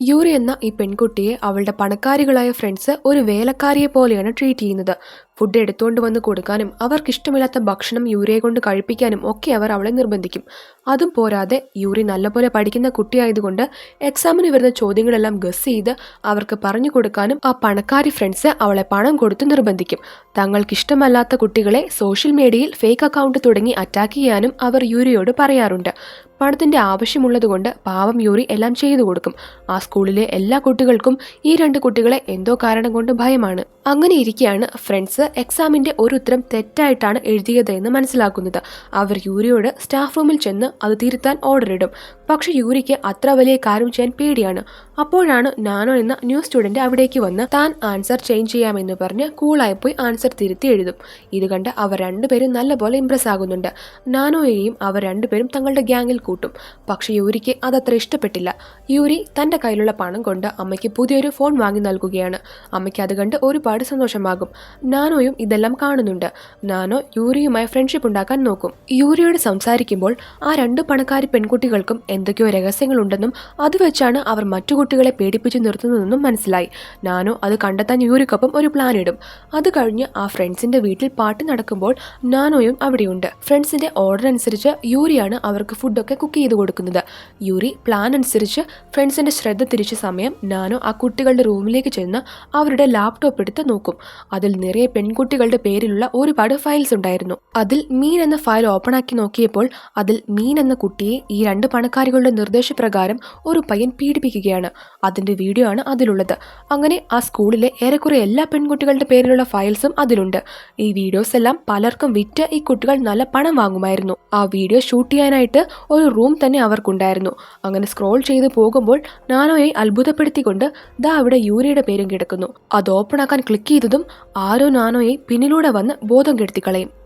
Yuri എന്ന ഈ പെൺകുട്ടിയെ അവളുടെ പണക്കാരികളായ ഫ്രണ്ട്സ് ഒരു വേലക്കാരിയെ പോലെയാണ് ട്രീറ്റ് ചെയ്യുന്നത്. ഫുഡ് എടുത്തുകൊണ്ട് വന്ന് കൊടുക്കാനും അവർക്കിഷ്ടമില്ലാത്ത ഭക്ഷണം യൂറിയെ കൊണ്ട് കഴിപ്പിക്കാനും ഒക്കെ അവർ അവളെ നിർബന്ധിക്കും. അതും പോരാതെ യൂറി നല്ലപോലെ പഠിക്കുന്ന കുട്ടിയായതുകൊണ്ട് എക്സാമിന് വരുന്ന ചോദ്യങ്ങളെല്ലാം ഗസ് ചെയ്ത് അവർക്ക് പറഞ്ഞു കൊടുക്കാനും ആ പണക്കാരി ഫ്രണ്ട്സ് അവളെ പണം കൊടുത്ത് നിർബന്ധിക്കും. തങ്ങൾക്കിഷ്ടമല്ലാത്ത കുട്ടികളെ സോഷ്യൽ മീഡിയയിൽ ഫേക്ക് അക്കൗണ്ട് തുടങ്ങി അറ്റാക്ക് ചെയ്യാനും അവർ യൂറിയോട് പറയാറുണ്ട്. പണത്തിന്റെ ആവശ്യമുള്ളതുകൊണ്ട് പാവം യൂറി എല്ലാം ചെയ്തു കൊടുക്കും. ആ സ്കൂളിലെ എല്ലാ കുട്ടികൾക്കും ഈ രണ്ട് കുട്ടികളെ എന്തോ കാരണം കൊണ്ട് ഭയമാണ്. അങ്ങനെ ഇരിക്കെയാണ് ഫ്രണ്ട്സ് എക്സാമിന്റെ ഒരു ഉത്തരം തെറ്റായിട്ടാണ് എഴുതിയത് എന്ന് മനസ്സിലാക്കുന്നത്. അവർ യൂറിയോട് സ്റ്റാഫ് റൂമിൽ ചെന്ന് അത് തിരുത്താൻ ഓർഡർ ഇടും. പക്ഷെ യൂറിക്ക് അത്ര വലിയ കാര്യം ചെയ്യാൻ പേടിയാണ്. അപ്പോഴാണ് നാനോ എന്ന ന്യൂ സ്റ്റുഡന്റ് അവിടേക്ക് വന്ന് താൻ ആൻസർ ചേഞ്ച് ചെയ്യാമെന്ന് പറഞ്ഞ് കൂളായി പോയി ആൻസർ തിരുത്തി എഴുതും. ഇത് കണ്ട് അവർ രണ്ടുപേരും നല്ലപോലെ ഇംപ്രസ് ആകുന്നുണ്ട്. നാനോയെയും അവർ രണ്ടുപേരും തങ്ങളുടെ ഗ്യാങ്ങിൽ കൂട്ടും. പക്ഷെ യൂരിക്ക് അതത്ര ഇഷ്ടപ്പെട്ടില്ല. യൂരി തന്റെ കയ്യിലുള്ള പണം കൊണ്ട് അമ്മയ്ക്ക് പുതിയൊരു ഫോൺ വാങ്ങി നൽകുകയാണ്. അമ്മയ്ക്ക് അത് കണ്ട് ഒരുപാട് സന്തോഷമാകും. നാനോയും ഇതെല്ലാം കാണുന്നുണ്ട്. നാനോ യൂരിയുമായി ഫ്രണ്ട്ഷിപ്പ് ഉണ്ടാക്കാൻ നോക്കും. യൂരിയോട് സംസാരിക്കുമ്പോൾ ആ രണ്ട് പണക്കാരി പെൺകുട്ടികൾക്കും എന്തൊക്കെയോ രഹസ്യങ്ങളുണ്ടെന്നും അത് വെച്ചാണ് അവർ മറ്റു കുട്ടികളെ പേടിപ്പിച്ചു നിർത്തുന്നതെന്നും മനസ്സിലായി. നാനോ അത് കണ്ടെത്താൻ യൂരിക്കൊപ്പം ഒരു പ്ലാൻ ഇടും. അത് കഴിഞ്ഞ് ആ ഫ്രണ്ട്സിന്റെ വീട്ടിൽ പാർട്ടി നടക്കുമ്പോൾ നാനോയും അവിടെയുണ്ട്. ഫ്രണ്ട്സിന്റെ ഓർഡർ അനുസരിച്ച് യൂരിയാണ് അവർക്ക് ഫുഡൊക്കെ കുക്ക് ചെയ്ത് കൊടുക്കുന്നത്. യൂറി പ്ലാൻ അനുസരിച്ച് ഫ്രണ്ട്സിന്റെ ശ്രദ്ധ തിരിച്ച സമയം നാനോ ആ കുട്ടികളുടെ റൂമിലേക്ക് ചെന്ന് അവരുടെ ലാപ്ടോപ്പ് എടുത്ത് നോക്കും. അതിൽ നിറയെ പെൺകുട്ടികളുടെ പേരിലുള്ള ഒരുപാട് ഫയൽസ് ഉണ്ടായിരുന്നു. അതിൽ മീൻ എന്ന ഫയൽ ഓപ്പൺ ആക്കി നോക്കിയപ്പോൾ അതിൽ മീൻ എന്ന കുട്ടിയെ ഈ രണ്ട് പണക്കാരികളുടെ നിർദ്ദേശപ്രകാരം ഒരു പയ്യൻ പീഡിപ്പിക്കുകയാണ്. അതിന്റെ വീഡിയോ ആണ് അതിലുള്ളത്. അങ്ങനെ ആ സ്കൂളിലെ ഏറെക്കുറെ എല്ലാ പെൺകുട്ടികളുടെ പേരിലുള്ള ഫയൽസും അതിലുണ്ട്. ഈ വീഡിയോസ് എല്ലാം പലർക്കും വിറ്റ് ഈ കുട്ടികൾ നല്ല പണം വാങ്ങുമായിരുന്നു. ആ വീഡിയോ ഷൂട്ട് ചെയ്യാനായിട്ട് ഒരു റൂം തന്നെ അവർക്കുണ്ടായിരുന്നു. അങ്ങനെ സ്ക്രോൾ ചെയ്ത് പോകുമ്പോൾ നാനോയെ അത്ഭുതപ്പെടുത്തിക്കൊണ്ട് ദാ അവിടെ യൂരിയുടെ പേരും കിടക്കുന്നു. അത് ഓപ്പൺ ആക്കാൻ ക്ലിക്ക് ചെയ്തതും ആരോ നാനോയെ പിന്നിലൂടെ വന്ന് ബോധം കെടുത്തിക്കളയും.